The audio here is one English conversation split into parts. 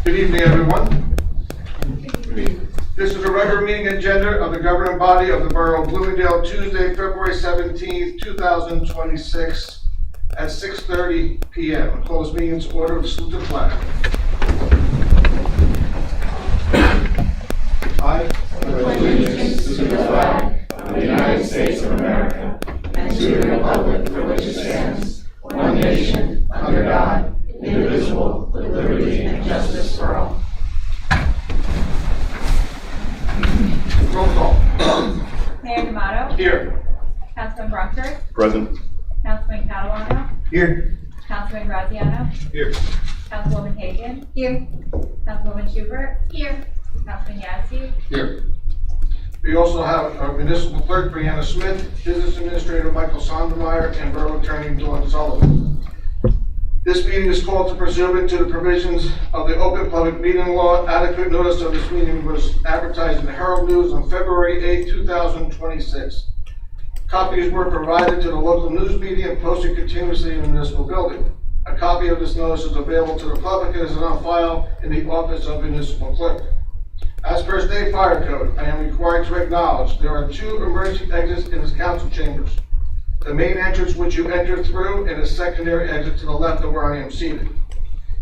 Good evening, everyone. This is a regular meeting agenda of the governing body of the Borough of Bloomingdale, Tuesday, February 17th, 2026 at 6:30 p.m. I call this meeting to order with a salute to the flag. I pledge allegiance to the flag of the United States of America and to the republic for which it stands, one nation, under God, indivisible, with liberty and justice for all. Roll call. Mayor D'Amato. Here. Councilman Bronford. Present. Councilman Catalano. Here. Councilman Graziano. Here. Councilwoman Hagan. Here. Councilwoman Schubert. Here. Councilman Yazdi. Here. We also have our municipal clerk, Brianna Smith, business administrator, Michael Sondermeyer, and borough attorney, Dawn Sullivan. This meeting is called to pursuant to the provisions of the Open Public Meeting Law. Adequate notice of this meeting was advertised in the Herald News on February 8, 2026. Copies were provided to the local news media and posted continuously in the municipal building. A copy of this notice is available to the public and is on file in the office of municipal clerk. As per state fire code, I am required to acknowledge there are two emergency exits in this council chambers. The main entrance which you enter through and a secondary exit to the left of where I am seated.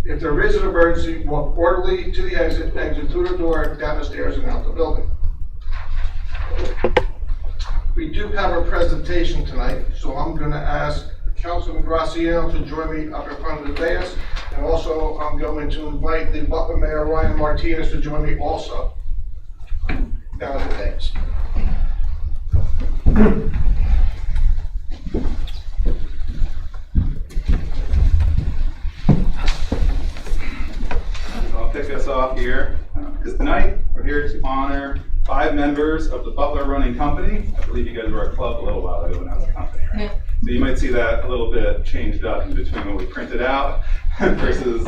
If there is an emergency, walk orderly to the exit through the door, down the stairs and out the building. We do have a presentation tonight, so I'm going to ask Councilman Graziano to join me up in front of the dais. And also I'm going to invite the Butler Mayor Ryan Martinez to join me also down at the dais. I'll kick us off here, because tonight we're here to honor 5 members of the Butler Running Company. I believe you guys were a club a little while ago when I was a company, right? So you might see that a little bit changed up in between what we printed out versus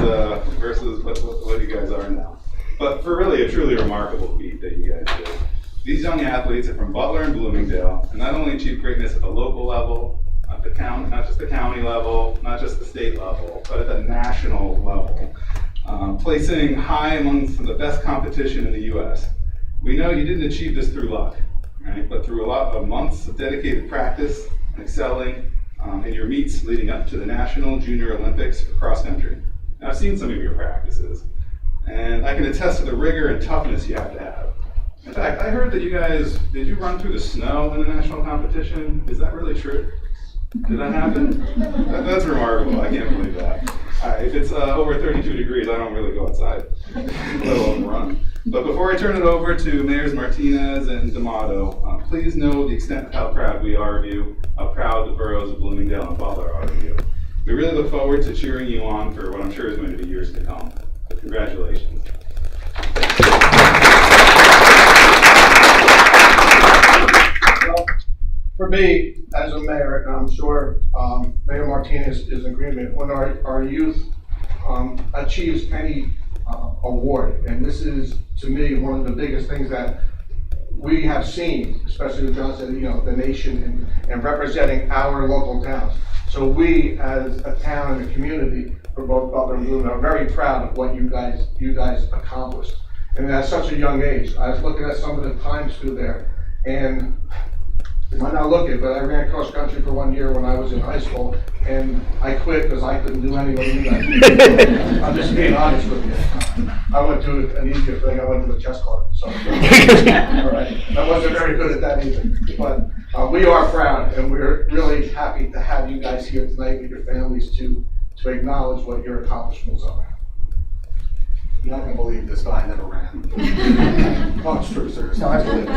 what you guys are now. But for really a truly remarkable feat that you guys did. These young athletes are from Butler and Bloomingdale, and not only achieved greatness at the local level, at the county, not just the county level, not just the state level, but at the national level, placing high among some of the best competition in the U.S. We know you didn't achieve this through luck, right? But through a lot of months of dedicated practice and excelling in your meets leading up to the National Junior Olympics for cross country. Now, I've seen some of your practices, and I can attest to the rigor and toughness you have to have. In fact, I heard that you guys, did you run through the snow in the national competition? Is that really true? Did that happen? That's remarkable. I can't believe that. If it's over 32 degrees, I don't really go outside, let alone run. But before I turn it over to Mayors Martinez and D'Amato, please know the extent of how proud we are of you, how proud the boroughs of Bloomingdale and Butler are of you. We really look forward to cheering you on for what I'm sure is going to be years to come. So congratulations. Well, for me, as a mayor, and I'm sure Mayor Martinez is in agreement, when our youth achieves any award, and this is, to me, one of the biggest things that we have seen, especially with us and the nation and representing our local towns. So we, as a town and a community for both Butler and Bloomingdale, are very proud of what you guys accomplished. And at such a young age, I was looking at some of the times through there, and you might not look it, but I ran cross country for 1 year when I was in high school, and I quit because I couldn't do any what you guys did. I'm just being honest with you. I went to an easier thing. I went to the chess club. So, all right, I wasn't very good at that either. But we are proud, and we're really happy to have you guys here tonight with your families to acknowledge what your accomplishments are. You're not going to believe this, but I never ran. Oh, it's true, sir. No, I believe it.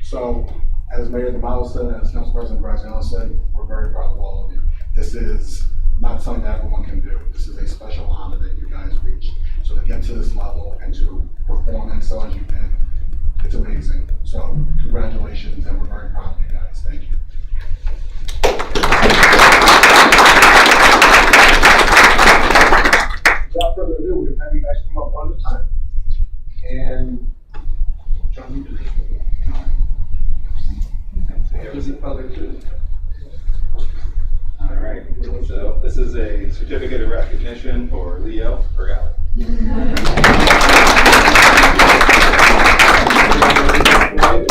So, as Mayor D'Amato said, and as Council President Graziano said, we're very proud of all of you. This is not something that everyone can do. This is a special honor that you guys reached. So to get to this level and to perform and so as you did, it's amazing. So congratulations, and we're very proud of you guys. Thank you. Without further ado, we're going to have you guys come up one at a time. And John, you do this. All right, so this is a certificate certificate of recognition for Leo Pergalli.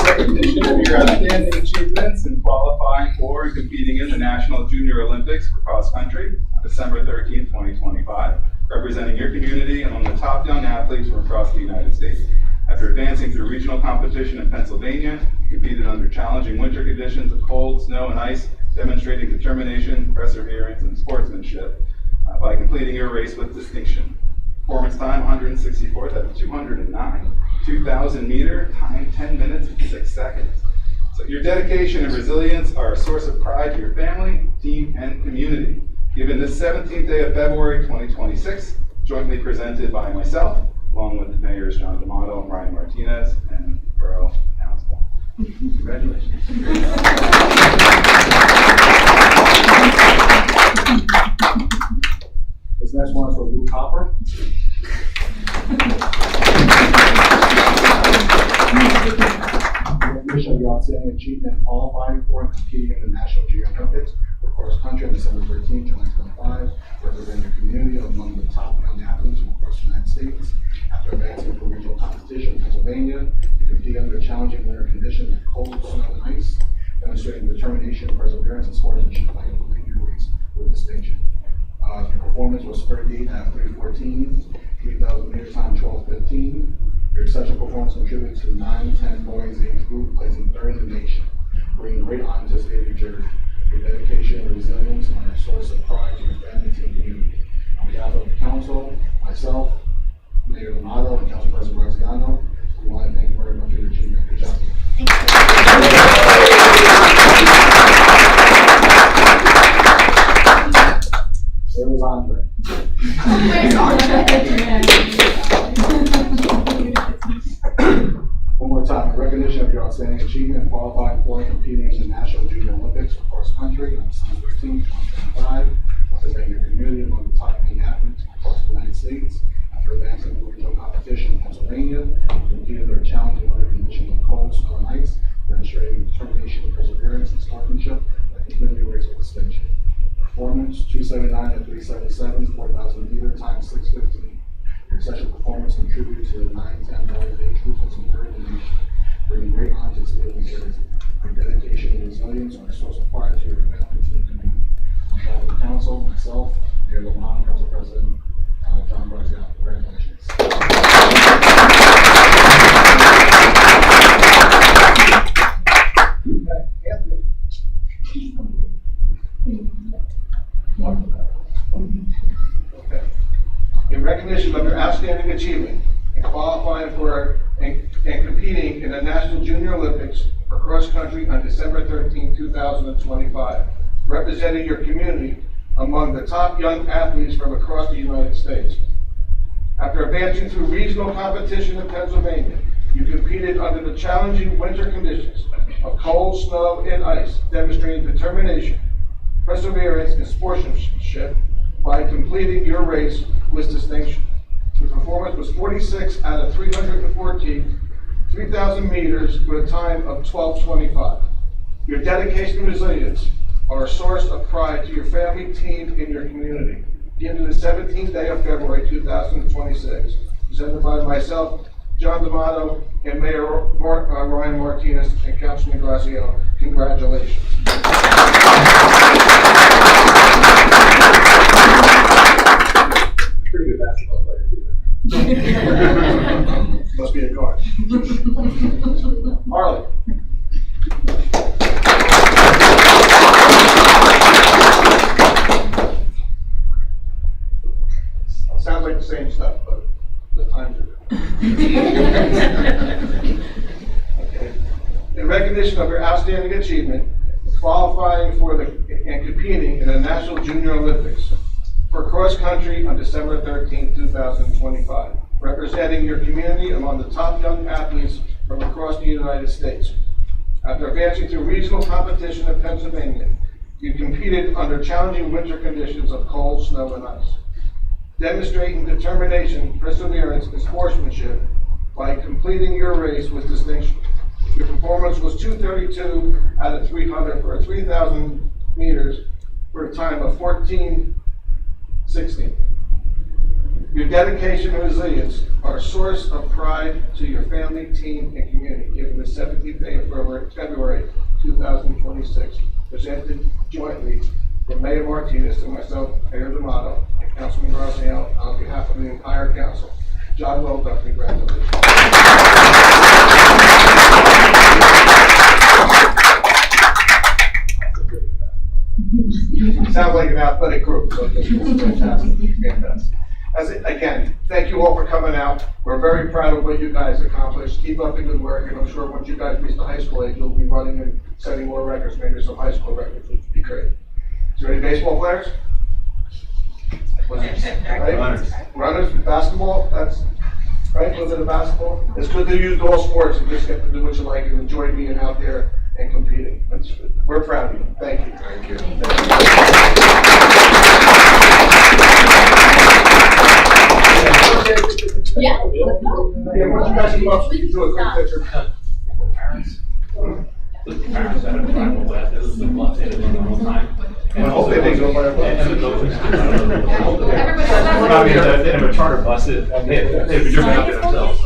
Recognition of your outstanding achievements in qualifying for and competing in the National Junior Olympics for cross country on December 13th, 2025, representing your community among the top young athletes from across the United States. After advancing through regional competition in Pennsylvania, you competed under challenging winter conditions of cold, snow, and ice, demonstrating determination, perseverance, and sportsmanship by completing your race with distinction. Performance time 164th out of 209. 2,000 meter time 10 minutes and 6 seconds. So your dedication and resilience are a source of pride to your family, team, and community. Given this 17th day of February 2026, jointly presented by myself, along with Mayors John D'Amato, Ryan Martinez, and Borough Council. Congratulations. This next one is for Luke Hopper. Recognition of your outstanding achievement qualifying for and competing in the National Junior Olympics for cross country on December 13th, 2025, representing your community among the top young athletes from across the United States. After advancing to regional competition in Pennsylvania, you competed under challenging winter conditions of cold, snow, and ice, demonstrating determination, perseverance, and sportsmanship by completing your race with distinction. Your performance was 38 out of 314, 3,000 meter time 12:15. Your exceptional performance contributed to the 9-10 boys age group, placing third in the nation, bringing great honor to the state of New Jersey. Your dedication and resilience are a source of pride to your family, team, and community. On behalf of the council, myself, Mayor D'Amato, and Council President Graziano, we want to thank you very much for your achievement. Good job. There is Andre. One more time, in recognition of your outstanding achievement and qualifying for and competing in the National Junior Olympics for cross country on December 13th, 2025, representing your community among the top young athletes across the United States. After advancing through regional competition in Pennsylvania, you competed under challenging weather conditions of cold, snow, and ice, demonstrating determination, perseverance, and sportsmanship by completing your race with distinction. Performance 279 and 377, 4,000 meter time 6:15. Your exceptional performance contributed to the 9-10 boys age group as a third in the nation, bringing great honor to the state of New Jersey. Your dedication and resilience are a source of pride to your family, team, and community. On behalf of the council, myself, Mayor Lamont, Council President John Graziano, congratulations. Anthony. Okay. In recognition of your outstanding achievement in qualifying for and competing in the National Junior Olympics for cross country on December 13, 2025, representing your community among the top young athletes from across the United States. After advancing through regional competition in Pennsylvania, you competed under the challenging winter conditions of cold, snow, and ice, demonstrating determination, perseverance, and sportsmanship by completing your race with distinction. Your performance was 46 out of 314, 3,000 meters with a time of 12:25. Your dedication and resilience are a source of pride to your family, team, and your community. Given the 17th day of February 2026, presented by myself, John D'Amato, and Mayor Ryan Martinez and Councilman Graziano, congratulations. Pretty good basketball player, too. Must be a guard. Harley. Sounds like the same stuff, but the times are different. Okay. In recognition of your outstanding achievement, qualifying for and competing in the National Junior Olympics for cross country on December 13, 2025, representing your community among the top young athletes from across the United States. After advancing through regional competition in Pennsylvania, you competed under challenging winter conditions of cold, snow, and ice, demonstrating determination, perseverance, and sportsmanship by completing your race with distinction. Your performance was 232 out of 300 for 3,000 meters for a time of 14 16. Your dedication and resilience are a source of pride to your family, team, and community. Given the 17th day of February 2026, presented jointly from Mayor Martinez and myself, Mayor D'Amato, and Councilman Graziano, on behalf of the entire council. John, well done. Congratulations. Sounds like an athletic group, so this is fantastic. Fantastic. Again, thank you all for coming out. We're very proud of what you guys accomplished. Keep up the good work, and I'm sure once you guys reach the high school age, you'll be running and setting more records, maybe some high school records, which would be great. Is there any baseball players? Right? Runners, basketball, that's right, was it a basketball? It's good to use all sports and just get to do what you like and enjoy being out there and competing. We're proud of you. Thank you. Thank you. Yeah, let's go. Yeah, why don't you guys come up so you can do a quick picture? Parents that have traveled with, this is the blunt end of the whole time. And hopefully they go by a bus. And the buildings. I mean, they have a charter bus, they've been driven out there themselves.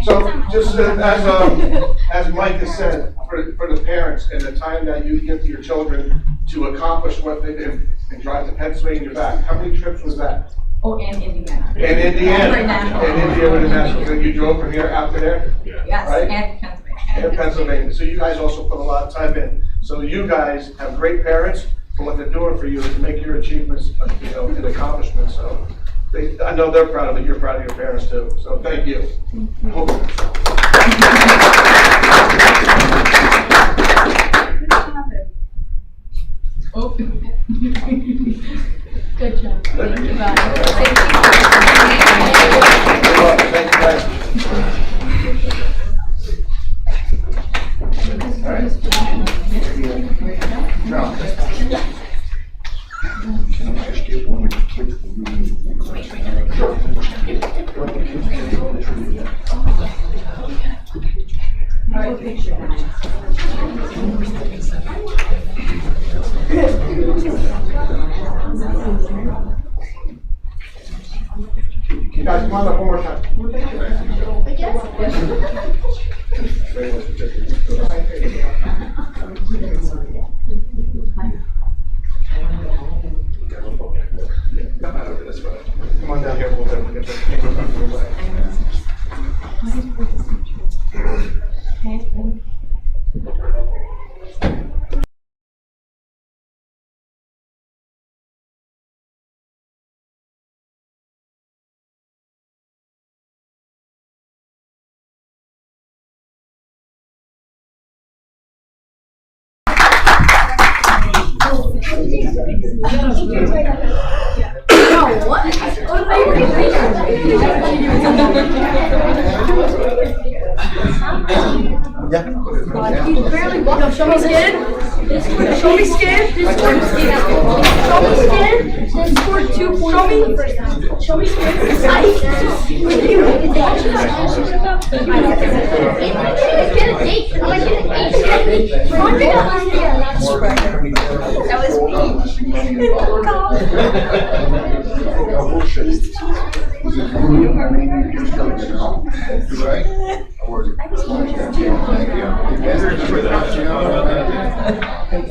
So just as Mike has said, for the parents and the time that you give to your children to accomplish what they did and drive to Pennsylvania back, how many trips was that? Oh, and Indiana. In Indiana. International. In Indiana International. So you drove from here out to there? Yes, Right? and Pennsylvania. In Pennsylvania. So you guys also put a lot of time in. So you guys have great parents, and what they're doing for you is make your achievements, and accomplishments. So I know they're proud of it. You're proud of your parents too. So thank you. Oh. Good job. Thank you. Goodbye. Thank you guys. All right. John. Can I ask you one quick You guys come on up one more time. Come on down here a little bit. We'll get the camera out of your way. Show me skin. Show me skin. Show me skin. Then score 2 points. Show me skin. Get a date. I'm gonna get an 8. That was me.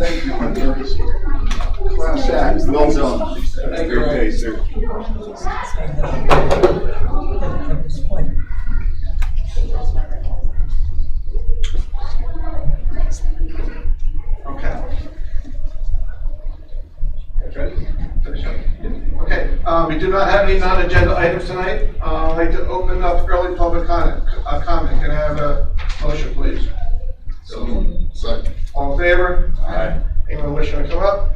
Thank you, my dear. Class act, well done. Great day, sir. Okay. Ready? Finish up. Okay, we do not have any non-agenda items tonight. I'd like to open up early public comment. Can I have a motion, please? Second. All in favor? Aye. Anyone wishing to come up?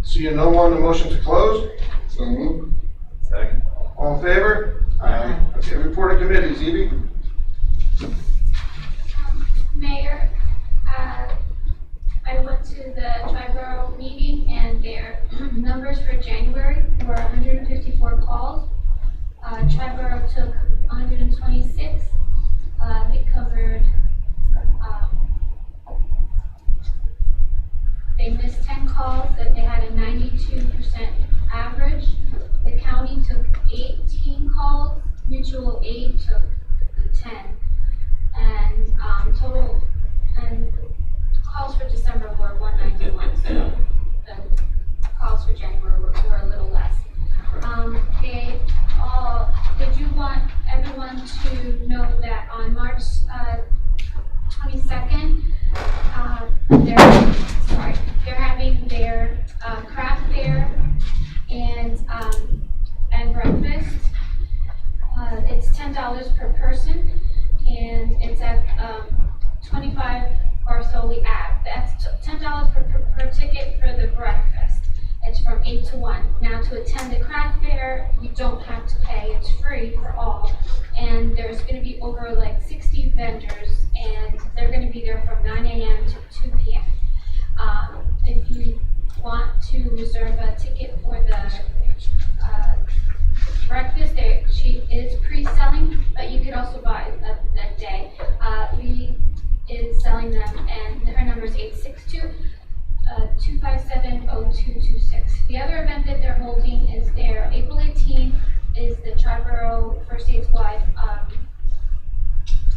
Seeing no one, the motion to close? So moved. Second. All in favor? Aye. Okay, report of committees, Evie? Mayor, I went to the Triborough meeting and their numbers for January were 154 calls. Triborough took 126. They covered, they missed 10 calls, that they had a 92% average. be there from 9 a.m. to 2 p.m. If you want to reserve a ticket for the breakfast, she is pre-selling, but you could also buy that day. Lee is selling them, and her number is 862-257-0226. The other event that they're holding is their April 18th is the Triborough First Aid Squad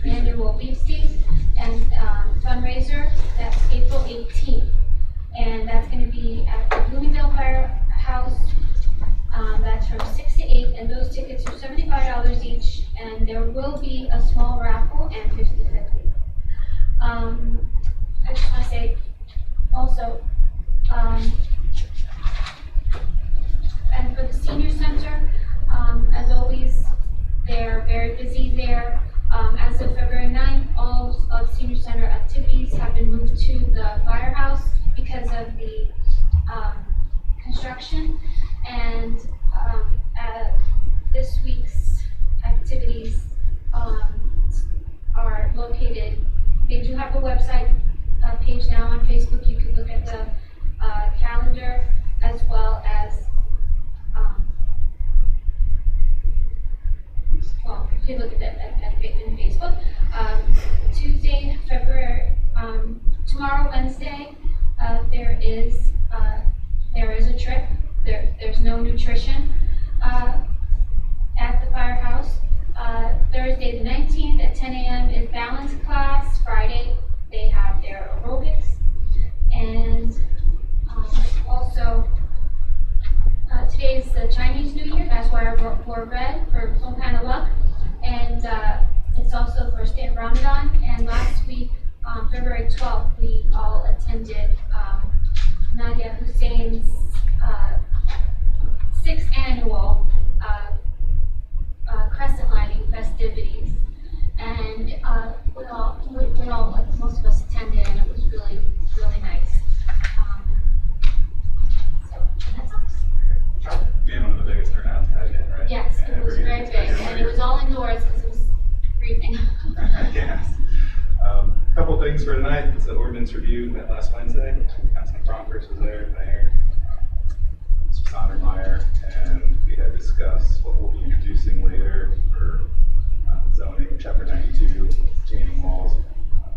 annual beef steaks and fundraiser. That's April 18th, and that's going to be at the Bloomingdale Firehouse. That's from 6 to 8, and those tickets are $75 each, and there will be a small raffle and 50/50. I just want to say also, and for the senior center, as always, they're very busy there. As of February 9th, all of senior center activities have been moved to the firehouse because of the construction, and this week's activities are located. They do have a website page now on Facebook. You can look at the calendar as well as, well, you can look at that in Facebook. Tuesday, tomorrow, Wednesday, there is a trip. There's no nutrition at the firehouse. Thursday the 19th at 10 a.m. is balance class. Friday they have their aerobics, and also today is the Chinese New Year. That's why I wore red for some kind of luck, and it's also first day of Ramadan. And last week, February 12th, we all attended Nadia Hussein's 6th annual crescent lighting festivities, and we all, like most of us attended, and it was really, really nice. So that's all. Being one of the biggest turnouts I've been, right? Yes, it was very big, and it was all indoors because it was freezing. Yes. Couple things for tonight. It's an ordinance review met last Wednesday. Councilman Bronkers was there, Mayor, Mr. Sondermeyer, and we had discussed what we'll be introducing later for zoning, Chapter 92, retaining walls.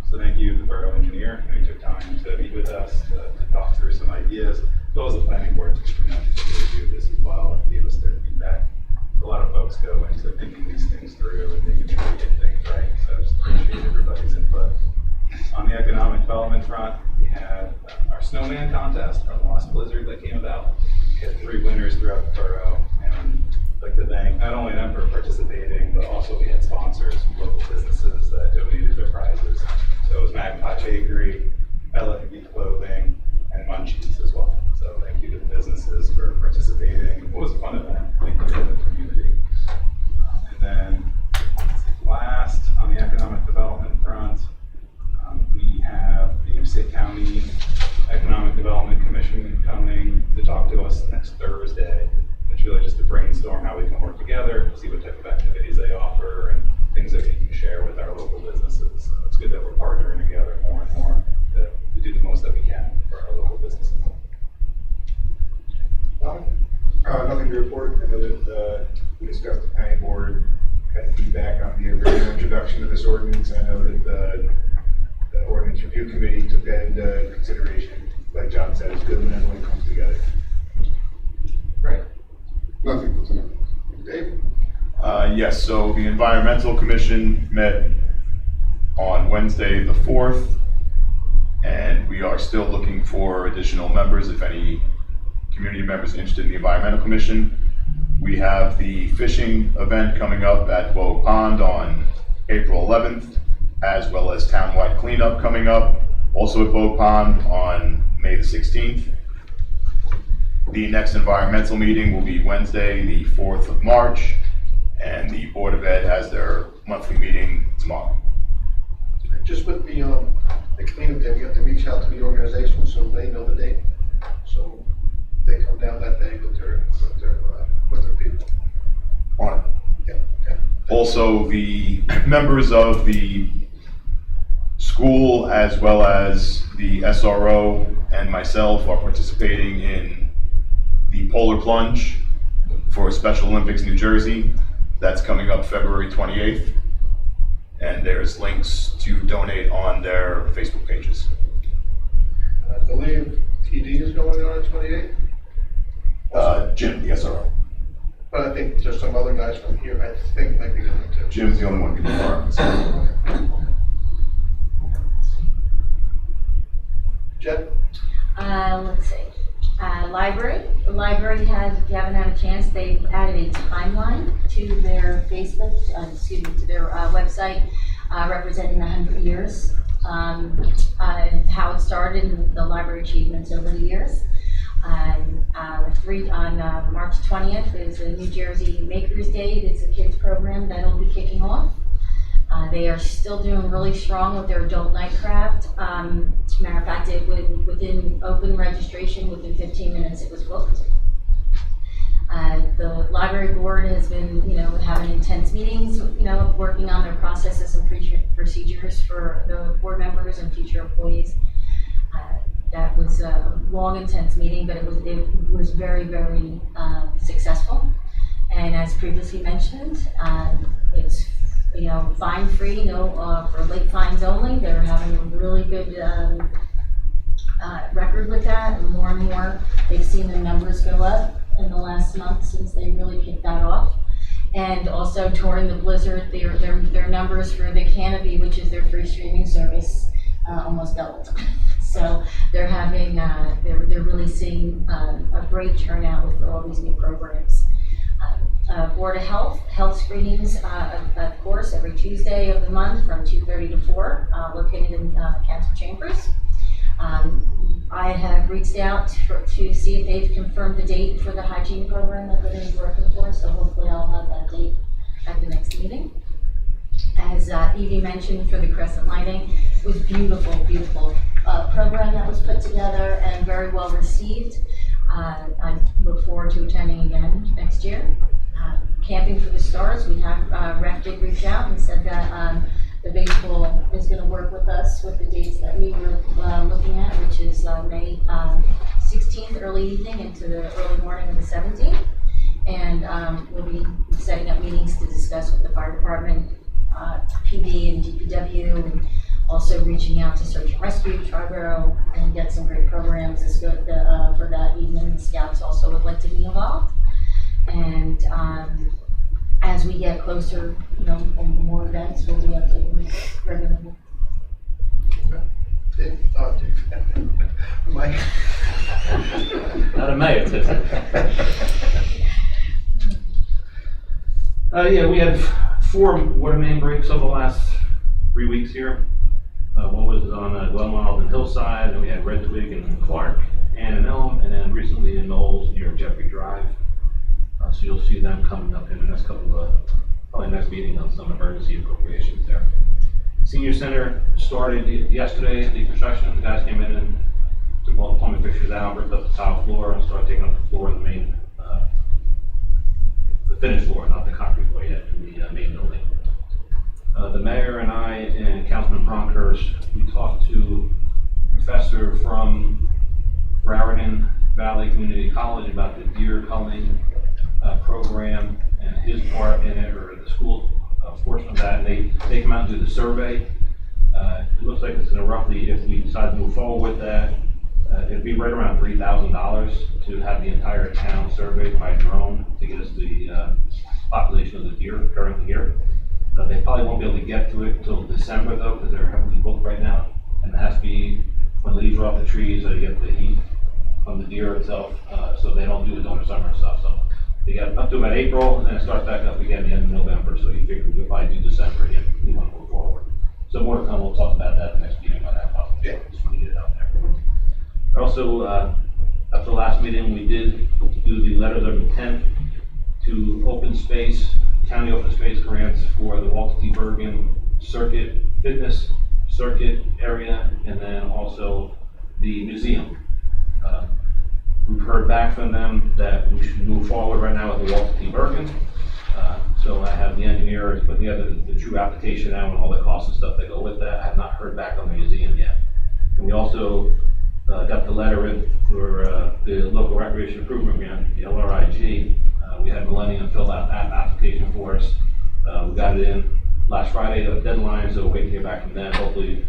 So thank you to the borough engineer who took time to meet with us to talk through some ideas, as well as the planning board to review this as well and give us their feedback. A lot of folks go into thinking these things through and making sure we get things right. So I just appreciate everybody's input. On the economic development front, we had our snowman contest from the last blizzard that came about. We had 3 winners throughout the borough, and I'd like to thank not only them for participating, but also we had sponsors, local businesses that donated their prizes. So it was Magpie Bakery, Ella Clothing, and Munchies as well. So thank you to the businesses for participating. It was a fun event. Thank you to the community. And then last, on the economic development front, we have the State County Economic Development Commission coming to talk to us next Thursday. It's really just to brainstorm how we can work together, see what type of activities they offer, and things that we can share with our local businesses. So it's good that we're partnering together more and more to do the most that we can for our local businesses. Nothing to report. I know that we discussed the planning board, had feedback on the original introduction of this ordinance. I know that the ordinance review committee took that into consideration. Like John said, it's good when everyone comes together. Right. Nothing for tonight. Dave? Yes, so the Environmental Commission met on Wednesday the 4th, and we are still looking for additional members, if any community members interested in the Environmental Commission. We have the fishing event coming up at Bow Pond on April 11th, as well as townwide cleanup coming up, also at Bow Pond on May the 16th. The next environmental meeting will be Wednesday, the 4th of March, and the Board of Ed has their monthly meeting tomorrow. Just with the cleanup day, we have to reach out to the organization so they know the date. So they come down that day with their people. On it. Yeah, okay. Also, the members of the school school as well as the SRO and myself are participating in the Polar Plunge for Special Olympics New Jersey. That's coming up February 28th. And there's links to donate on their Facebook pages. I believe TD is going on 28th, Jim, the SRO. but I think there's some other guys from here, I think might be going too. Jim's the only one who can confirm. Jen? Let's see. Library. The library has, if you haven't had a chance, they've added a timeline to their Facebook, to their website, representing 100 years. How it started and the library achievements over the years. On March 20th is a New Jersey Makers Day. It's a kids program that'll be kicking off. They are still doing really strong with their adult night craft. Matter of fact, within open registration, within 15 minutes it was booked. The library board has been, having intense meetings, working on their processes and procedures for the board members and future employees. That was a long, intense meeting, but it was very, very successful. And as previously mentioned, it's fine free, for late fines only. They're having a really good record with that, and more they've seen their numbers go up in the last month since they really kicked that off. And also during the blizzard, their numbers for the Canopy, which is their free streaming service, almost doubled. So they're having, they're really seeing a great turnout with all these new programs. Board of health screenings, of course, every Tuesday of the month from 2:30 to 4, located in council chambers. I have reached out to see if they've confirmed the date for the hygiene program that they're going to be working for, so hopefully I'll have that date at the next meeting. As Evie mentioned, for the crescent lighting, it was beautiful program that was put together and very well received. I look forward to attending again next year. Camping for the Stars, we have Rec did reach out and said that the baseball is going to work with us with the dates that we were looking at, which is May 16th, early evening into the early morning of the 17th. And we'll be setting up meetings to discuss with the fire department, PD and DPW, and also reaching out to Search and Rescue, Triborough, and get some great programs as good for that evening. The Scouts also would like to be involved. And as we get closer, more events, we'll be updating regularly. Mike? Not a mayor, it's yeah, we had 4 water main breaks over the last 3 weeks here. One was on Glenwild and Hillside, and we had Red Twig and Clark, and in Elm, and then recently in Knowles near Jeffrey Drive. So you'll see them coming up in the next couple of, probably next meeting on some emergency appropriations there. Senior Center started yesterday, the construction. The guys came in and took all the plumbing fixtures out, ripped up the tile floor, and started taking up the floor in the main, the finished floor, not the concrete floor yet, in the main building. The mayor and I and Councilman Bronkhurst, we talked to a professor from Raritan Valley Community College about the deer culling program and his part in it, or the school portion of that. And they come out and do the survey. It looks like it's going to roughly, if we decide to move forward with that, it'd be right around $3,000 to have the entire town surveyed by drone to get us the population of the deer currently here. They probably won't be able to get to it until December though, because they're heavily booked right now. And it has to be when the leaves are off the trees, so you get the heat from the deer itself, so they don't do it during the summer and stuff. So they get up to about April, and then it starts back up again at the end of November. So you figure we'll probably do December again. We want to move forward. So more to come. We'll talk about that in the next meeting about that possible. Yeah, just want to get it out there. Also, after the last meeting, we did do the letters of intent to open space, county open space grants for the Walter T. Bergen Circuit Fitness Circuit area, and then also the museum. We've heard back from them that we should move forward right now with the Walter T. Bergen. So I have the engineers put together the true application now and all the costs and stuff that go with that. I have not heard back on the museum yet. And we also got the letter in for the local recreation improvement grant, the LRIG. We had Millennium fill out that application for us. We got it in last Friday, the deadline, so waiting to hear back from them. Hopefully,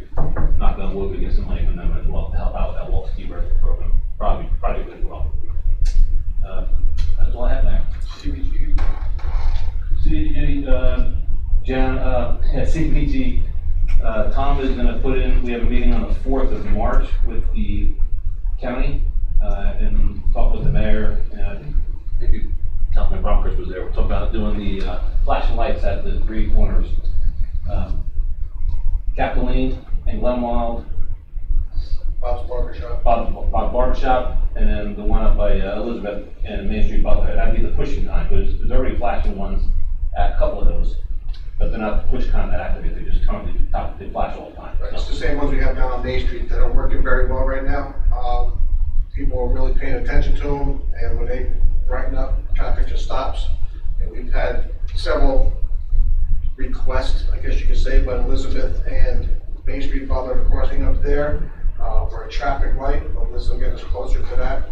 knock on wood, we get some money from them as well to help out with that Walt Ski Bird program project as well. That's all I have there. CBG, Tom is gonna put in, we have a meeting on the 4th of March with the county, and talk with the mayor, and maybe Councilman Bronkers was there. We're talking about doing the flashing lights at the three corners. Capitoline and Glenwild, Bob's Barbershop. Bob Barbershop, and then the one up by Elizabeth and Main Street Butler. That'd be the pushing time, because there's already flashing ones at a couple of those, but they're not the push kind that activate, they just currently they flash all the time. Right, it's the same ones we have down on Main Street that are working very well right now. People are really paying attention to them, and when they brighten up, traffic just stops. And we've had several requests, I guess you could say, by Elizabeth and Main Street Butler crossing up there for a traffic light, but this will get us closer to that.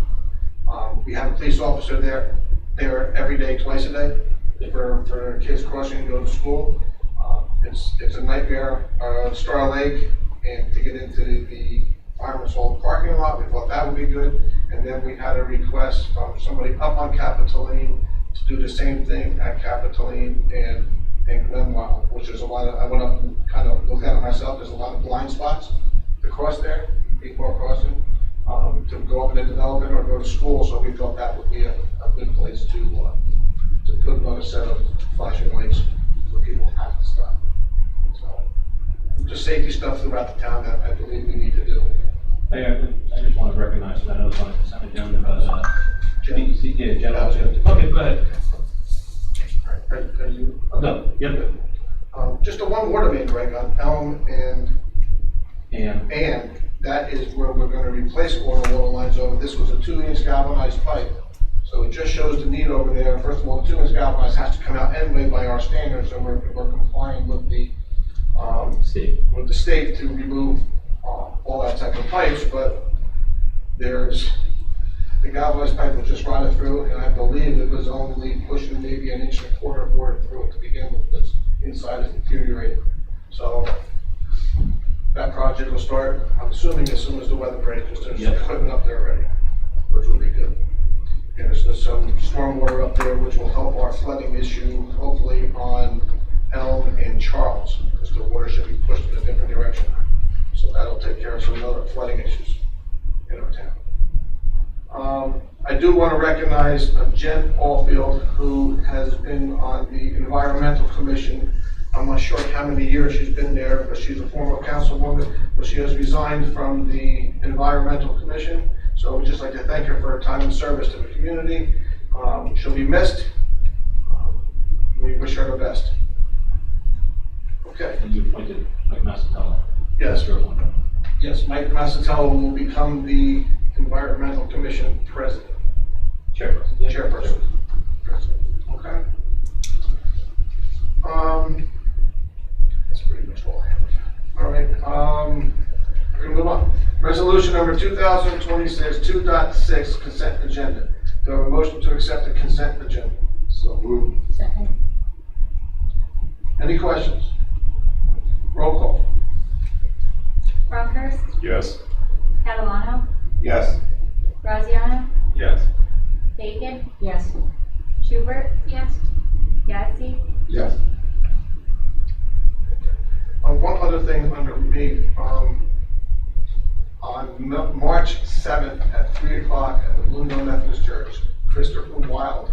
We have a police officer there every day, twice a day, for kids crossing to go to school. It's a nightmare, Star Lake, and to get into the Fireman's Hall parking lot, we thought that would be good. And then we had a request from somebody up on Capitoline to do the same thing at Capitoline and Glenwild, which is a lot of, I went up and kind of looked at it myself, there's a lot of blind spots to cross there, people are crossing, to go up in the development or go to school, so we thought that would be a good place to put another set of flashing lights for people to have to stop. So, just safety stuff throughout the town that I believe we need to do. Mayor, I just want to recognize, I know it's on the consent agenda, but, Jen? yeah, Jen, okay, go ahead. Are you? No, yep. Just a one water main break on Elm and that is where we're gonna replace all the water lines over. This was a 2-inch galvanized pipe. So it just shows the need over there. First of all, the 2-inch galvanized has to come out anyway by our standards, so we're complying with the state to remove all that type of pipes, but the galvanized pipe was just rotted through, and I believe it was only pushing maybe 1.25 inches board through it to begin with, because inside is deteriorating. So that project will start, I'm assuming, as soon as the weather breaks, because there's equipment up there already, which will be good. And there's some stormwater up there, which will help our flooding issue, hopefully on Elm and Charles, because the water should be pushed in a different direction. So that'll take care of some other flooding issues in our town. I do want to recognize Jen Allfield, who has been on the Environmental Commission. I'm not sure how many years she's been there, but she's a former councilwoman, but she has resigned from the Environmental Commission. So we'd just like to thank her for her time and service to the community. She'll be missed. We wish her the best. Okay. And you appointed Mike Massatello. Yes. Sure. Yes, Mike Massatello will become the Environmental Commission President. Chairperson. Yeah. Chairperson. Okay. That's pretty much all I have. All right, we're gonna move on. Resolution number 2026 2.6 consent agenda. Do I have a motion to accept the consent agenda? So moved. Second. Any questions? Roll call. Bronkers, Yes. Catalano, Yes. Graziano, Yes. Bacon, Yes. Schubert, Yes. Yazdi, Yes. One other thing under me, on March 7th at 3 o'clock at the Bloomingdale Methodist Church, Christopher Wild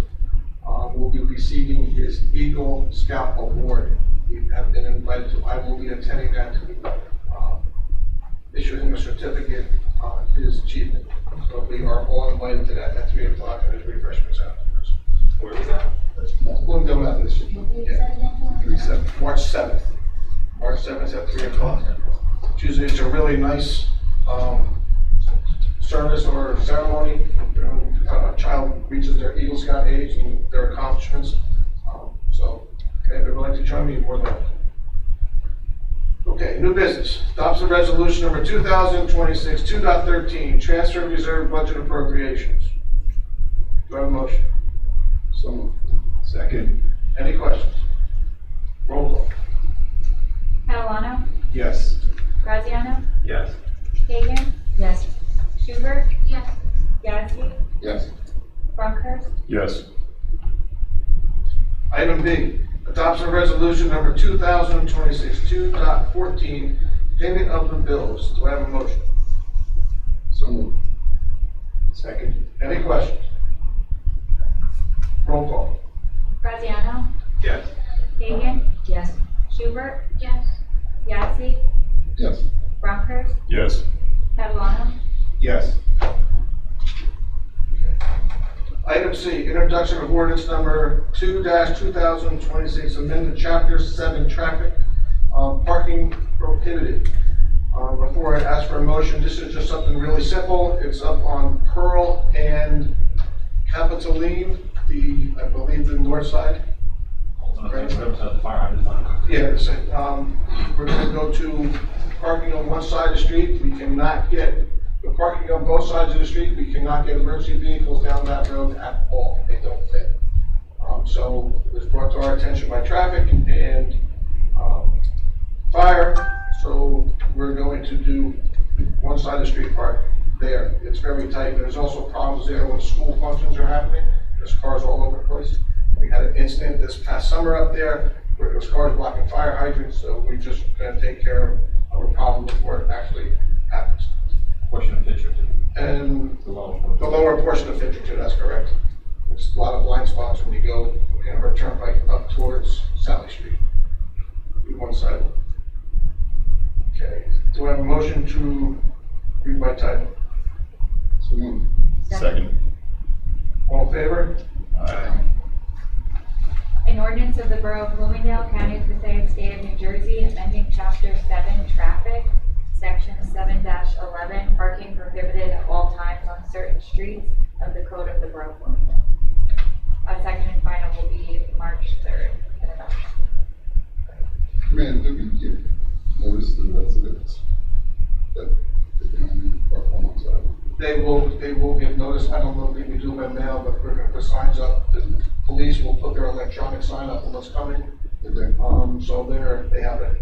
will be receiving his Eagle Scout Award. We have been invited to, I will be attending that to issue him a certificate on his achievement. So we are all invited to that at 3 o'clock and there's refreshments afterwards. Where was that? Bloomingdale Methodist. Yeah. March 7th. March 7th at 3 o'clock. It's a really nice service or ceremony. A child reaches their Eagle Scout age and their accomplishments. So Okay, if you'd like to join me, more than welcome. Okay, new business. Adopts of resolution number 2026 2.13, transfer of reserve budget appropriations. Do I have a motion? So moved. Second. Any questions? Roll call. Catalano, Yes. Graziano, Yes. Hagan, Yes. Schubert, Yes. Yazdi, Yes. Brockhurst, Yes. Item B, adoption of resolution number 2026 2.14, payment of the bills. Do I have a motion? So moved. Second. Any questions? Roll call. Graziano, Yes. Hagan, Yes. Schubert, Yes. Yazdi, Yes. Brockhurst, Yes. Catalano, Yes. Item C, introduction of ordinance number 2-2026, amended chapter 7 traffic, parking prohibited. Before I ask for a motion, this is just something really simple. It's up on Pearl and Capitoline, I believe the north side. The fire hydrant line. Yeah, that's it. We're gonna go to parking on one side of the street. We cannot get, the parking on both sides of the street, we cannot get emergency vehicles down that road at all. They don't fit. So it was brought to our attention by traffic and, fire. So we're going to do one side of the street park there. It's very tight. There's also problems there when school functions are happening. There's cars all over the place. We had an incident this past summer up there where there was cars blocking fire hydrants, so we just gotta take care of a problem before it actually happens. Portion of picture too. And The lower. the lower portion of 52, that's correct. There's a lot of blind spots when you go, Hanover Turnpike up towards Sally Street. One side. Okay, do I have a motion to read by title? So moved. Second. All in favor? Aye. an ordinance of the Borough of Bloomingdale, County of Passaic, State of New Jersey, amending Chapter 7 Traffic, Section 7-11, parking prohibited at all times on certain streets of the Code of the Borough of Bloomingdale. Second and final will be March 3rd. Man, do we give notice to the residents that they can only park on one side? They will give notice. I don't know if we do by mail, but we're gonna put signs up. The police will put their electronic sign up on what's coming. Okay. So they have a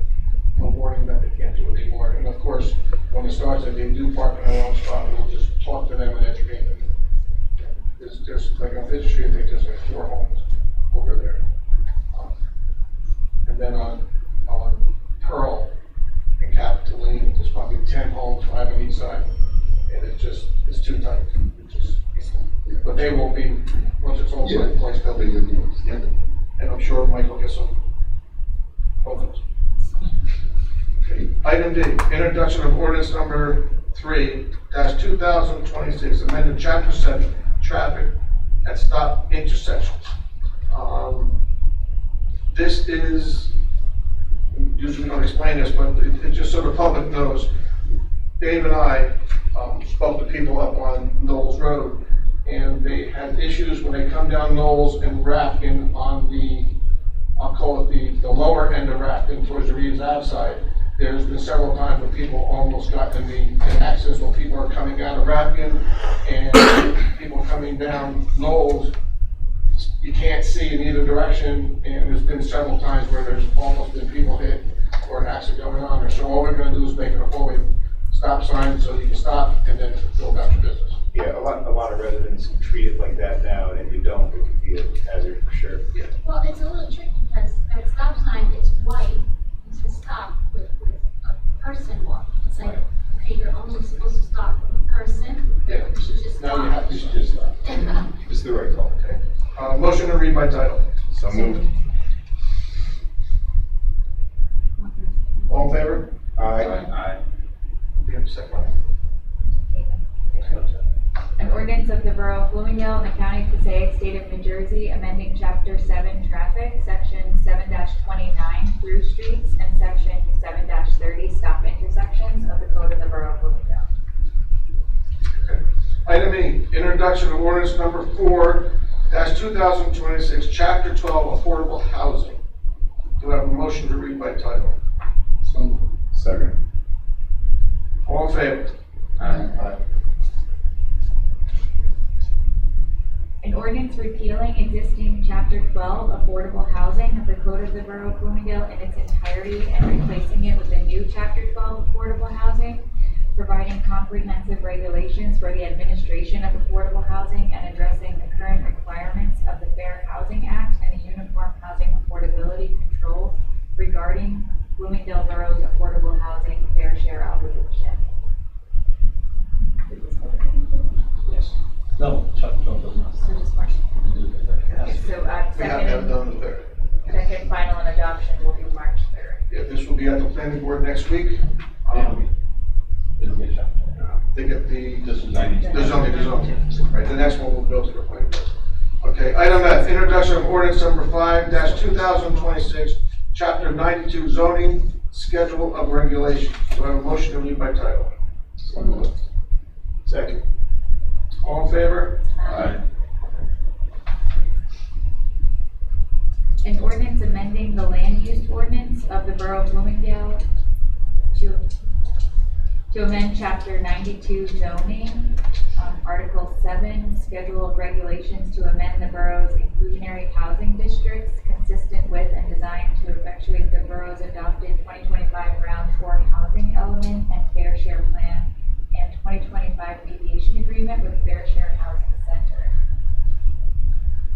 warning that they can't do it anymore. And of course, when it starts, if they do park in their own spot, we'll just talk to them and educate them. There's like on Fifth Street, there's like 4 homes over there. And then on Pearl and Capitoline, there's probably 10 homes, 5 on each side. And it's too tight. But they will be, once it's all put in place, they'll be good news. And I'm sure Mike will get some photos. Okay. Item D, introduction of ordinance number 3-2026, amended chapter 7, traffic at stop intersections. This is, usually we don't explain this, but it's just so the public knows. Dave and I spoke to people up on Knowles Road, and they had issues when they come down Knowles and Rafkin on the, I'll call it the lower end of Rafkin towards the Reeves Ave side. There's been several times where people almost got in accidents when people are coming out of Rafkin and people coming down Knowles. You can't see in either direction, and there's been several times where there's almost been people hit or an accident going on there. So all we're gonna do is make it a fully stop sign so you can stop and then go about your business. Yeah, a lot of residents treat it like that now, and if you don't, it could be a hazard for sure. Yeah. Well, it's a little tricky because at a stop sign, it's white, it says stop with a person walking. It's like, okay, you're only supposed to stop with a person, Yeah. you should just stop. Now you should just stop. It's the right call. Okay. Motion to read by title. So moved. All in favor? Aye. Do you have a second one? An ordinance of the Borough of Bloomingdale and the County of Passaic, State of New Jersey, amending Chapter 7 Traffic, Section 7-29 through streets and Section 7-30 stop intersections of the Code of the Borough of Bloomingdale. Okay. Item E, introduction of ordinance number 4-2026, Chapter 12, affordable housing. Do I have a motion to read by title? Second. All in favor? Aye. An ordinance repealing existing Chapter 12 Affordable Housing of the Code of the Borough of Bloomingdale in its entirety and replacing it with a new Chapter 12 Affordable Housing, providing comprehensive regulations for the administration of affordable housing and addressing the current requirements of the Fair Housing Act and the Uniform Housing Affordability Controls regarding Bloomingdale Borough's affordable housing fair share obligation. Yes. No, Chuck, no, does not. So just March. Okay, so, We haven't done the third. second final and adoption will be March 3rd. Yeah, this will be at the planning board next week. It'll be a Chuck. They get the This is 92. the zoning. Right, the next one will go to the planning board. Okay, item F, introduction of ordinance number 5-2026, chapter 92 zoning, schedule of regulations. Do I have a motion to read by title? Second. All in favor? Aye. An ordinance amending the land use ordinance of the Borough of Bloomingdale to amend chapter 92 zoning, article 7, schedule of regulations to amend the borough's inclusionary housing districts consistent with and designed to effectuate the borough's adopted 2025 round 4 housing element and fair share plan and 2025 deviation agreement with Fair Share Housing Center.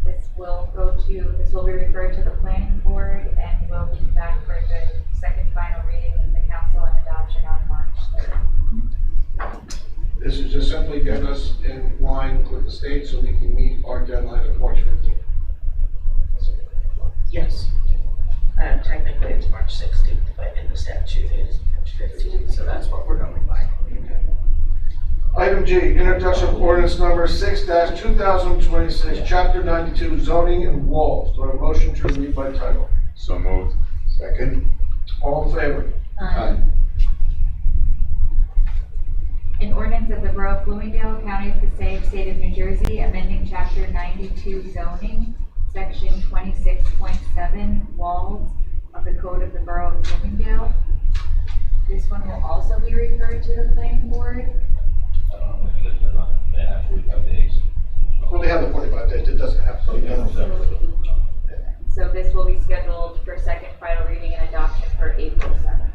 This will be referred to the planning board and will be back for the second final reading with the council and adoption on March 3rd. This is just simply get us in line with the state so we can meet our deadline of March 15th. Yes. Technically, it's March 16th, but in the statute, it is March 15th, so that's what we're going by. Item G, introduction of ordinance number 6-2026, chapter 92 zoning and walls. Do I have a motion to read by title? So moved. Second. All in favor? Aye. An ordinance of the Borough of Bloomingdale, County of Passaic, State of New Jersey, amending chapter 92 zoning, section 26.7 walls of the Code of the Borough of Bloomingdale. This one will also be referred to the planning board. I don't know if it is or not. They have 45 days. Well, they have the 45 days, it doesn't have to be done. So this will be scheduled for second final reading and adoption for April 7th.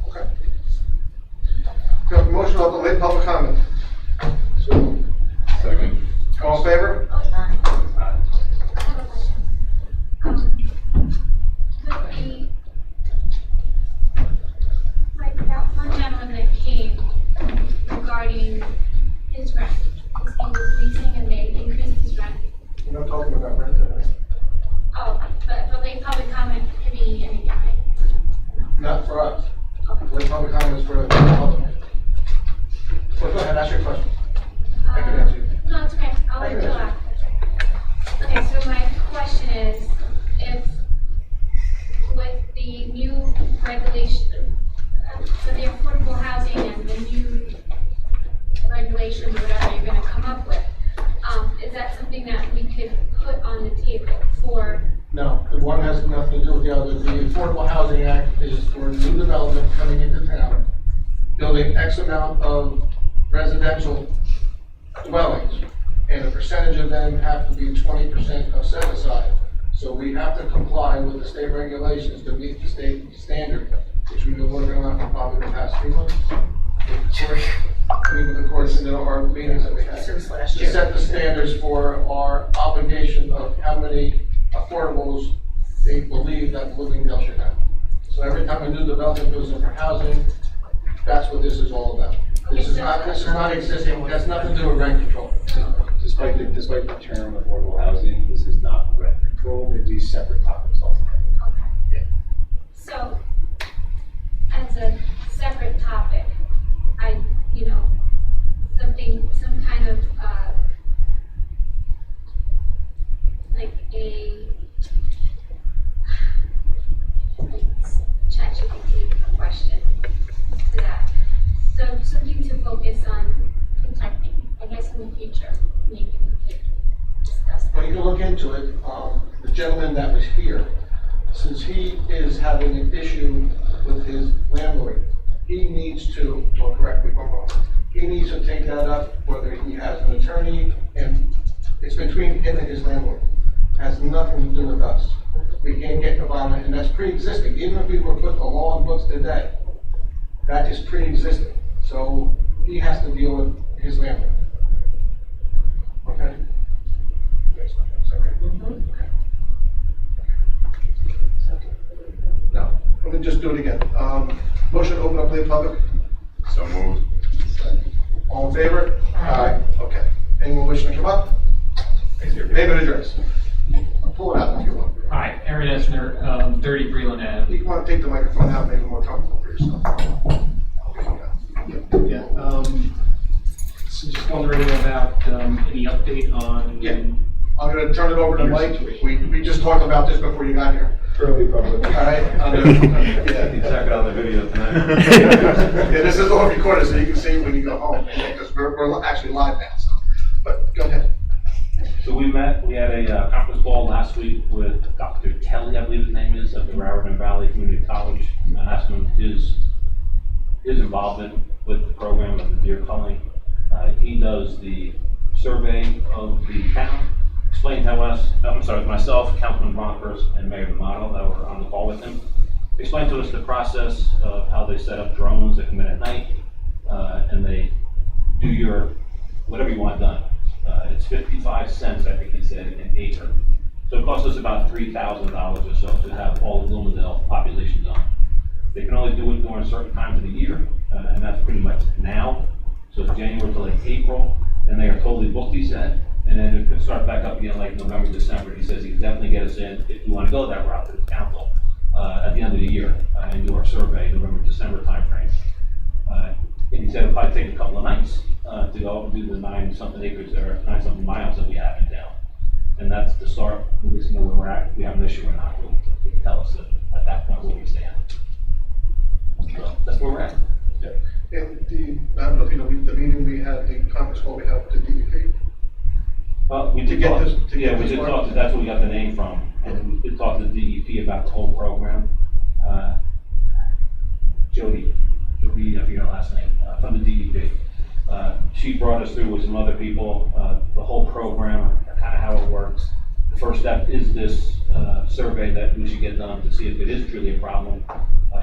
Okay. Do I have a motion to open late public comment? Second. All in favor? I have a question. That one gentleman that came regarding his rent, because he was leasing and they increased his rent. We're not talking about rent today. Oh, but for late public comment, could be anything, right? Not for us. Okay. Late public comment is for the public. So go ahead, ask your question. I can answer you. No, it's okay, I'll wait till after. Okay, so my question is, if with the new regulation, for the affordable housing and the new regulations, whatever you're gonna come up with, is that something that we could put on the table for? No, the one has nothing to do with the other. The Affordable Housing Act is for new development coming into town, building X amount of residential dwellings, and a percentage of them have to be 20% of set aside. So we have to comply with the state regulations to meet the state standard, which we've been working on for probably the past 3 months. With the courts and our meetings that we had. Since last To year. set the standards for our obligation of how many affordables they believe that Bloomingdale should have. So every time a new development goes in for housing, that's what this is all about. This is not existing, that's nothing to do with rent control. Despite the term affordable housing, this is not rent control, they're these separate topics altogether. Okay. So, as a separate topic, some kind of, like a, ChatGPT question. future, maybe we could discuss Well, you that. can look into it. The gentleman that was here, since he is having an issue with his landlord, he needs to, well, correct me if I'm wrong, he needs to take that up, whether he has an attorney, and it's between him and his landlord. Has nothing to do with us. We can't get involved, and that's pre-existing. Even if we were put the law in books today, that is pre-existing. So he has to deal with his landlord. Okay? No, let me just do it again. Motion to open up to the public. So moved. All in favor? Aye. Okay. Anyone wishing to come up? Name and address. Pull it out if you want. Hi, Aaron Esner, 30 Breland Ave. You want to take the microphone out, make it more comfortable for yourself. Yeah, so just wondering about any update on. Yeah. I'm going to turn it over to Mike. We just talked about this before you got here. Fairly public. All right? Yeah. Check it on the video tonight. Yeah, this is all recorded, so you can see it when you go home, because we're actually live now, so. But go ahead. So we had a conference call last week with Dr. Kelly, I believe his name is, of the Raritan Valley Community College. And I asked him his involvement with the program of the deer culling. He does the survey of the town, explained to us, myself, Councilman Bronkers, and Mayor D'Amato that were on the call with him, explained to us the process of how they set up drones that come in at night, and they do your, whatever you want done. It's 55 cents, I think he said, an acre. So it costs us about $3,000 or so to have all the Bloomingdale population done. They can only do it during certain times of the year, and that's pretty much now. So it's January to like April, and they are totally booked, he said. And then it could start back up again like November, December. He says he can definitely get us in if you want to go that route to the council at the end of the year and do our survey, November, December timeframe. And he said it'll probably take a couple of nights to go and do the 9-something acres or 9-something miles that we have in town. And that's the start. We just know where we're at. If we have an issue or not, will tell us at that point where we stand. So that's where we're at. And I don't know if you know, the meeting we had, the conference call we had with the DEP. We did get talk, this- to get yeah, we this did work? talk, that's where we got the name from. And we did talk to the DEP about the whole program. Jody, I forget her last name, from the DEP. She brought us through with some other people, the whole program, kind of how it works. The first step is this survey that we should get done to see if it is truly a problem.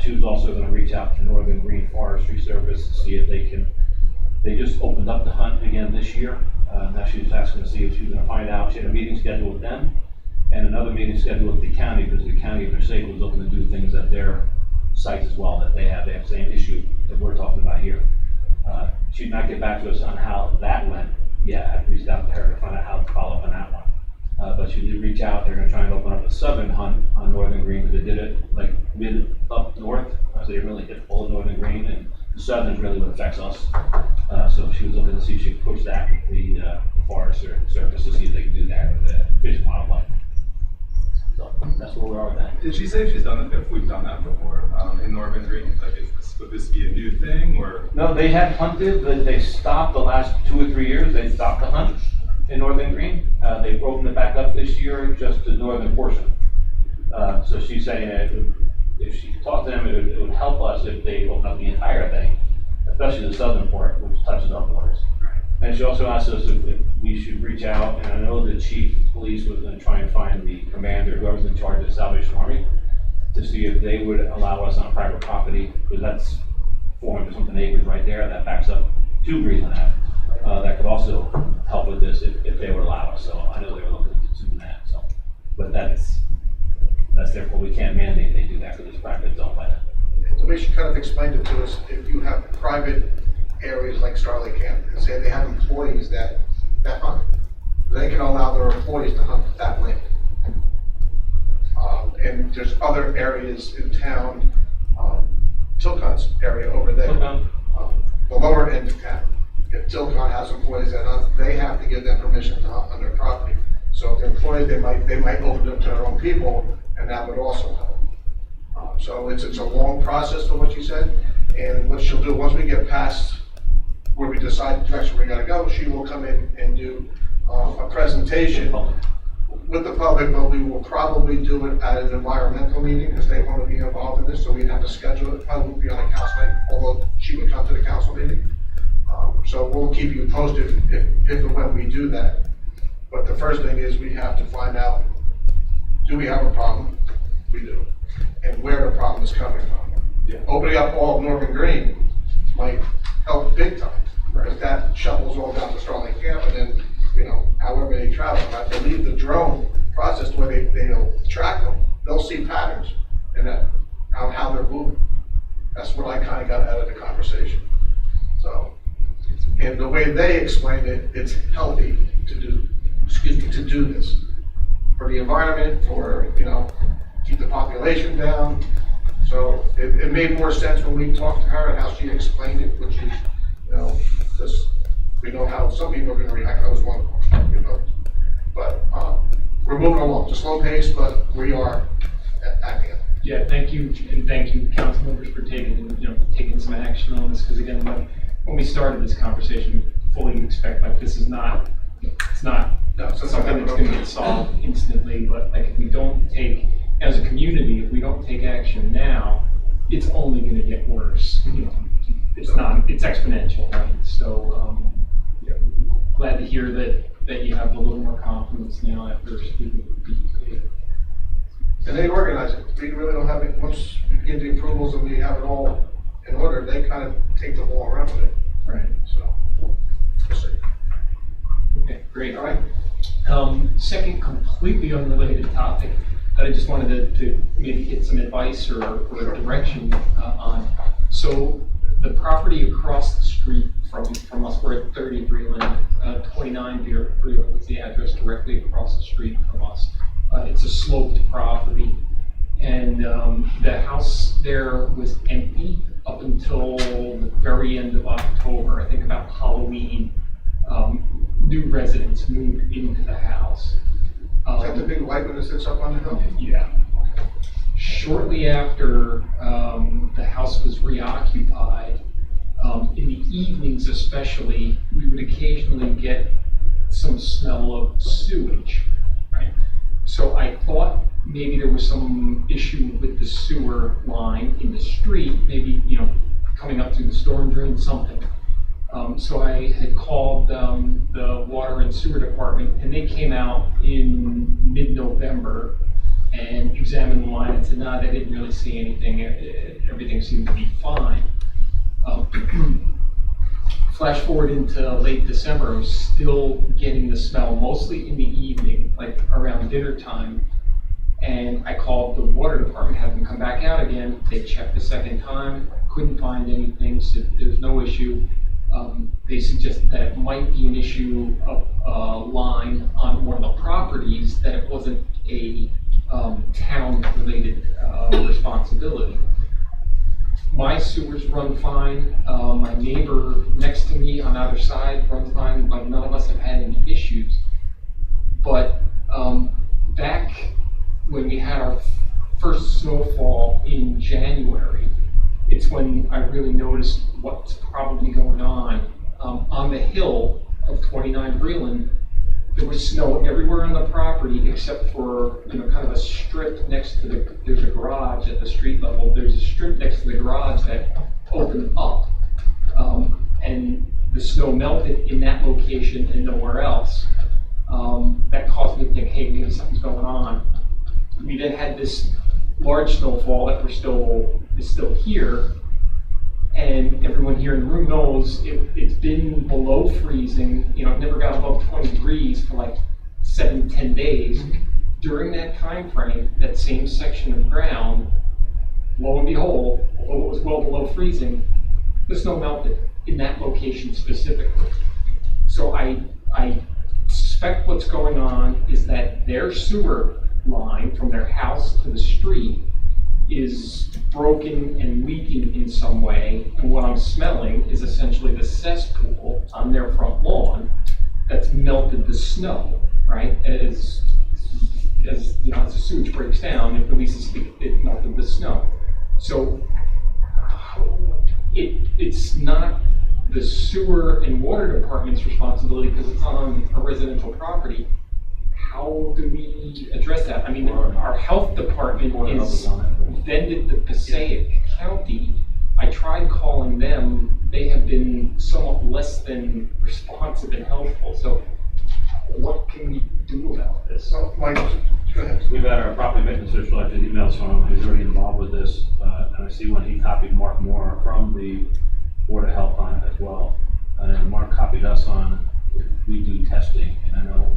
She was also going to reach out to Northern Green Forestry Service to see if they just opened up the hunt again this year. Now she was asking to see if she was going to find out. She had a meeting scheduled with them and another meeting scheduled with the county because the county of their state was looking to do things at their sites as well that they have the same issue that we're talking about here. She did not get back to us on how that went. Yeah, I reached out to her to find out how to follow up on that one. But she did reach out. They're going to try and open up a southern hunt on Northern Green, but they did it like mid up north. So they really hit full of Northern Green, and the southern is really what affects us. So she was looking to see if she could push that with the Forest Service to see if they could do that with the Fish and Wildlife. So that's where we are with that. Did she say if she's done it, if we've done that before in Northern Green? Like, would this be a new thing or? No, they had hunted, but they stopped the last 2 or 3 years. They stopped the hunt in Northern Green. They've opened it back up this year, just the northern portion. So she's saying that if she talked to them, it would help us if they open up the entire thing, especially the southern part, which touches our borders. And she also asked us if we should reach out, and I know the chief of police was going to try and find the commander, whoever's in charge of the Salvation Army, to see if they would allow us on private property, because that's 400-something acres right there that backs up to Breland Ave. That could also help with this if they would allow us. So I know they were looking to do that. So, but that's therefore we can't mandate they do that because it's private zone by them. The way she kind of explained it to us, if you have private areas like Starley Camp, and say they have employees that hunt, they can allow their employees to hunt that land. And there's other areas in town, Tilcon's area over there, the lower end of town. If Tilcon has employees that hunt, they have to give them permission to hunt on their property. So if they're employed, they might open them to their own people, and that would also help. So it's a long process for what she said, and what she'll do, once we get past where we decide the direction we gotta go, she will come in and do a presentation with the public, but we will probably do it at an environmental meeting because they want to be involved in this, so we'd have to schedule it. Probably won't be on a council meeting, although she would come to the council meeting. So we'll keep you posted if and when we do that. But the first thing is we have to find out, do we have a problem? We do. And where the problem is coming from. Yeah. Opening up all of Norman Green might help big time, because that shuttles all down to Starling Camp, and then, you know, however they travel. And I believe the drone process, where they'll track them, they'll see patterns in that, how they're moving. That's what I kind of got out of the conversation. So, and the way they explained it, it's healthy to do this. For the environment, for, you know, keep the population down. So it made more sense when we talked to her and how she explained it, which is, you know, because we know how some people are gonna react. I was one, you know. But we're moving along, it's a slow pace, but we are at hand. Yeah, thank you, and thank you, council members, for taking some action on this, because again, when we started this conversation, fully expect, like, this is not, it's not something that's gonna get solved instantly, but like, if we don't take, as a community, if we don't take action now, it's only gonna get worse. You know, it's exponential, right? So, yeah, glad to hear that you have a little more confidence now after speaking with PTA. And they organize it. We really don't have it, once we get the approvals and we have it all in order, they kind of take the ball around with it. Right. So, we'll see. Okay, great. All right. Second completely unrelated topic that I just wanted to maybe get some advice or direction on. So the property across the street from us, we're at 30 Breland, 29 Breland is the address directly across the street from us. It's a sloped property, and the house there was empty up until the very end of October, I think about Halloween. New residents moved into the house. Is that the big white one that sits up on the hill? Yeah. Shortly after the house was reoccupied, in the evenings especially, we would occasionally get some smell of sewage, right? So I thought maybe there was some issue with the sewer line in the street, maybe, you know, coming up through the storm drain, something. So I had called the water and sewer department, and they came out in mid-November and examined the line and said, no, they didn't really see anything. Everything seemed to be fine. Flash forward into late December, I was still getting the smell, mostly in the evening, like around dinner time. And I called the water department, had them come back out again. They checked the second time, couldn't find anything, said there's no issue. They suggested that it might be an issue of a line on one of the properties, that it wasn't a town-related responsibility. My sewers run fine. My neighbor next to me on either side runs fine. Like, none of us have had any issues. But back when we had our first snowfall in January, it's when I really noticed what's probably going on. On the hill of 29 Breland, there was snow everywhere on the property except for, you know, kind of a strip next to there's a garage at the street level. There's a strip next to the garage that opened up. And the snow melted in that location and nowhere else. That caused me to think, hey, maybe something's going on. We then had this large snowfall that is still here, and everyone here in the room knows it's been below freezing. You know, it never got above 20 degrees for like 7-10 days. During that time frame, that same section of ground, lo and behold, although it was well below freezing, the snow melted in that location specifically. So I suspect what's going on is that their sewer line from their house to the street is broken and leaking in some way, and what I'm smelling is essentially the cesspool on their front lawn that's melted the snow, right? As you know, as the sewage breaks down, it releases, it melted the snow. So it's not the sewer and water department's responsibility because it's on a residential property. How do we address that? I mean, our health department is vended to Passaic County. I tried calling them, they have been somewhat less than responsive and helpful, so what can we do about this? So, Mike, go ahead. We've had our property maintenance official, I did emails from him, who's already involved with this, and I see when he copied Mark Moore from the Board of Health on it as well. And Mark copied us on if we do testing, and I know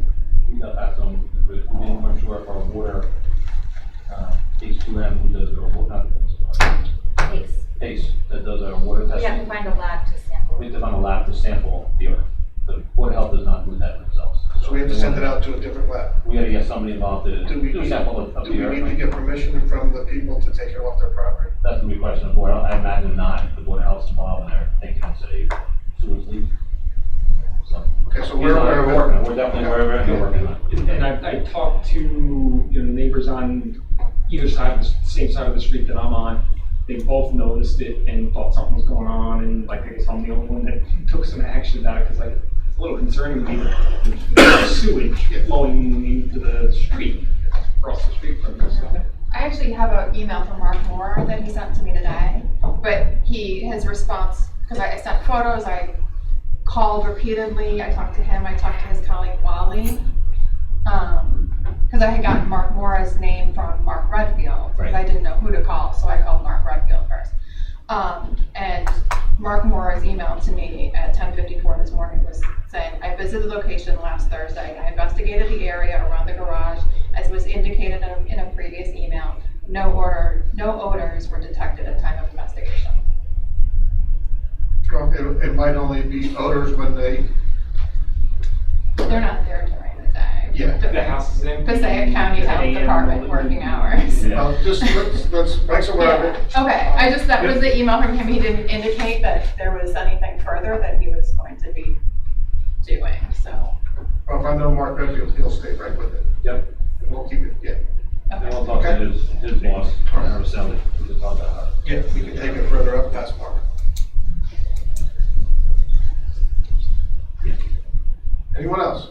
we got that some, we weren't sure if our water, H2M, who does our water, Pace, that does our water We testing. have to find a lab to sample. We have to find a lab to sample the earth. The Board of Health does not do that themselves. So we have to send it out to a different lab. We gotta get somebody involved to Do we do a need- sample of Do the we earth. need to get permission from the people to take it off their property? That's gonna be a question of the board. I imagine not, if the Board of Health's involved and they're thinking it's a sewage leak. So. Okay, so we're aware of it. working, we're definitely aware of it, and we're working on it. And I talked to, neighbors on either side, of the same side of the street that I'm on. They both noticed it and thought something was going on, and like, I guess I'm the only one that took some action about it, because it's a little concerning to me that there's sewage flowing into the street, across the street from us. I actually have an email from Mark Moore that he sent to me today, but his response, because I sent photos, I called repeatedly, I talked to him, I talked to his colleague Wally, because I had gotten Mark Moore's name from Mark Redfield, because I didn't know who to call, so I called Mark Redfield first. And Mark Moore's email to me at 10:54 this morning was saying, I visited the location last Thursday. I investigated the area around the garage. As was indicated in a previous email, no odors were detected at time of investigation. Well, it might only be odors when They're not there during the day. Yeah. The house is in. Passaic County Health Department working hours. Well, just let's Mike's aware of it. Okay, that was the email from him. He didn't indicate that there was anything further that he was going to be doing, so. Well, if I know Mark Redfield, he'll stay right with it. Yep. And we'll keep it, And we'll talk to his boss, or Sally, we can talk about it. Yeah, we can take it further up past Mark. Anyone else?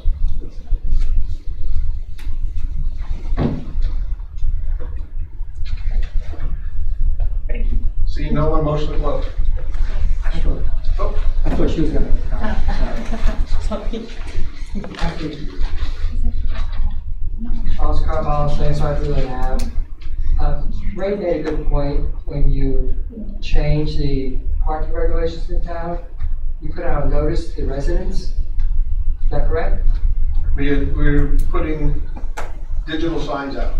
See no one, motion to close. Oh, I thought she was gonna. Charles Carvalho, 25 Leland Ave. Ray made a good point when you change the parking regulations in town. You put out a notice to the residents. Is that correct? we're putting digital signs out.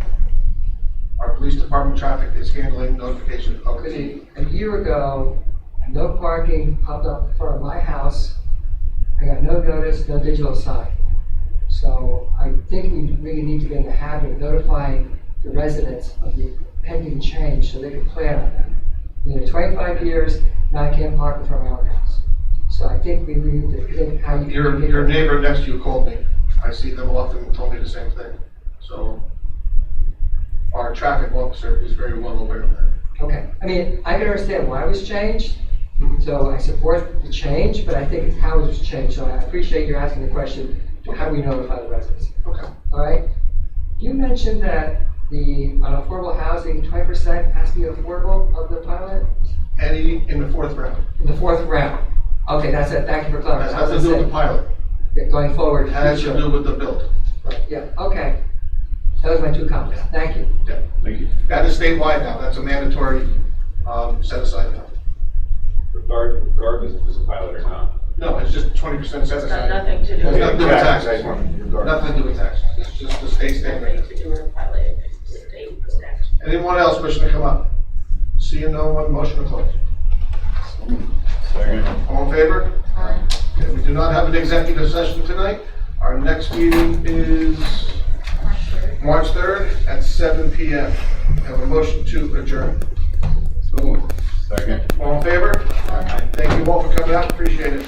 Our police department traffic is handling notification of the. A year ago, no parking popped up in front of my house. I got no notice, no digital sign. So I think we really need to get in the habit of notifying the residents of the pending change so they can plan on that. 25 years, now I can't park in front of my own house. So I think we need to think how you. Your neighbor next to you called me. I see them often and told me the same thing. So our traffic officer is very well aware of that. Okay, I mean, I can understand why it was changed, so I support the change, but I think it's how it was changed, so I appreciate you asking the question, how do we notify the residents? Okay. All right, you mentioned that on affordable housing, 20% has to be affordable of the pilot? Any in the fourth round. In the fourth round? Okay, that's it, thank you for clarifying. Has nothing to do with the pilot. Yeah, going forward. It has to do with the build. Right, yeah, okay. That was my two comments, thank you. Yeah. Thank you. That is statewide now. That's a mandatory set aside now. Regardless if it's a pilot or not. No, it's just 20% set It's got aside. nothing to do Has with. nothing to do with taxes. Regardless. Nothing to do with taxes. It's just the state standard. Nothing to do with a pilot, it's the state statute. Anyone else wishing to come up? Seeing no one, motion to close. Second. All in favor? Okay, we do not have an executive session tonight. Our next meeting is March 3rd at 7 p.m. Have a motion to adjourn. Second. All in favor? Thank you all for coming out, appreciate it.